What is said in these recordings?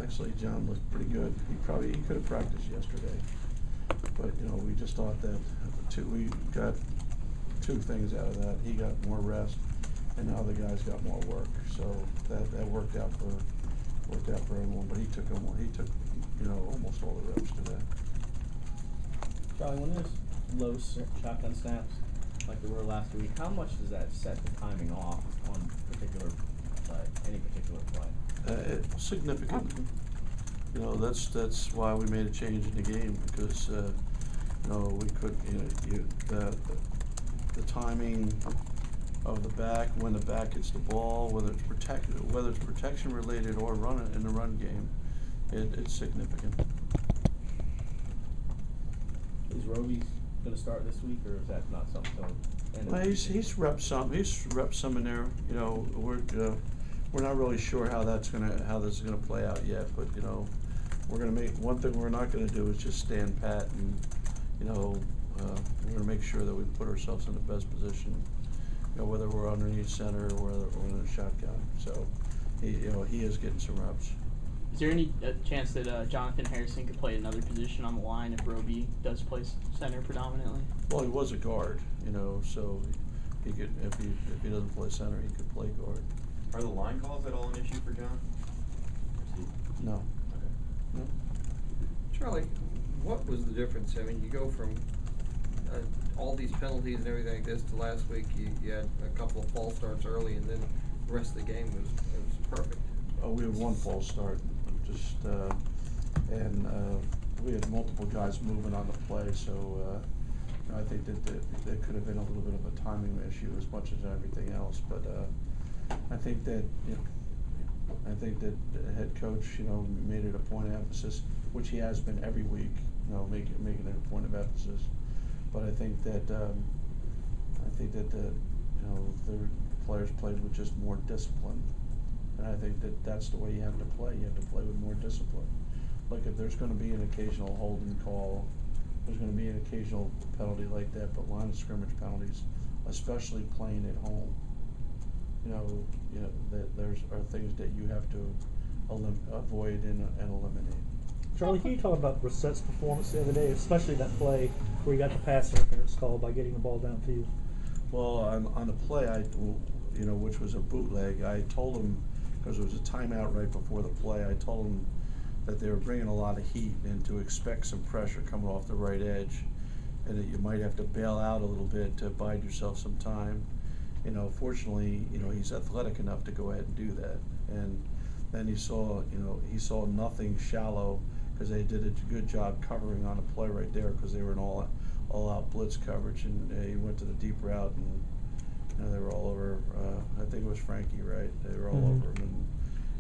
Actually, John looked pretty good. He could have practiced yesterday, but we just thought that we got two things out of that. He got more rest, and now the guys got more work. So that worked out for everyone. But he took almost all the reps today. Charlie, when there's low shotgun snaps like there were last week, how much does that set the timing off on any particular play? Significant. That's why we made a change in the game, because we could the timing of the back, when the back hits the ball, whether it's protection related or in the run game, it's significant. Is Roby going to start this week, or is that not something? Well, he's repped some. He's repped some in there. We're not really sure how this is gonna play out yet. But we're gonna make one thing we're not gonna do is just stand pat, and we're gonna make sure that we put ourselves in the best position. Whether we're underneath center or whether we're in a shotgun. So he is getting some reps. Is there any chance that Jonathan Harrison could play another position on the line if Roby does play center predominantly? Well, he was a guard, so he could, if he doesn't play center, he could play guard. Are the line calls at all an issue for John? No. Okay. No. Charlie, what was the difference? I mean, you go from all these penalties and everything like this to last week. You had a couple of false starts early, and then the rest of the game was perfect. Oh, we had one false start, and we had multiple guys moving on the play, so I think that there could have been a little bit of a timing issue as much as everything else. But I think that the head coach made it a point of emphasis, which he has been every week, making it a point of emphasis. But I think that the players played with just more discipline. And I think that's the way you have to play. You have to play with more discipline. Like, if there's going to be an occasional holding call, there's going to be an occasional penalty like that, but line of scrimmage penalties, especially playing at home, that there are things that you have to avoid and eliminate. Charlie, can you talk about Brissett's performance the other day, especially that play where he got the pass interference call by getting the ball downfield? Well, on the play, which was a bootleg, I told him, because it was a timeout right before the play, I told him that they were bringing a lot of heat and to expect some pressure coming off the right edge, and that you might have to bail out a little bit to bide yourself some time. Fortunately, he's athletic enough to go ahead and do that. And then he saw nothing shallow, because they did a good job covering on a play right there, because they were in all-out blitz coverage, and he went to the deep route, and they were all over. I think it was Frankie, right? They were all over him,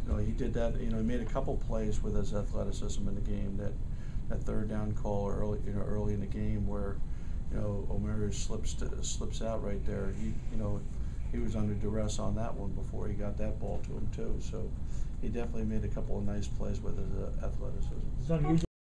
and he did that. He made a couple plays with his athleticism in the game. That third down call early in the game where O'Mara slips out right there. He was under duress on that one before he got that ball to him too. So he definitely made a couple of nice plays with his athleticism. It's unusual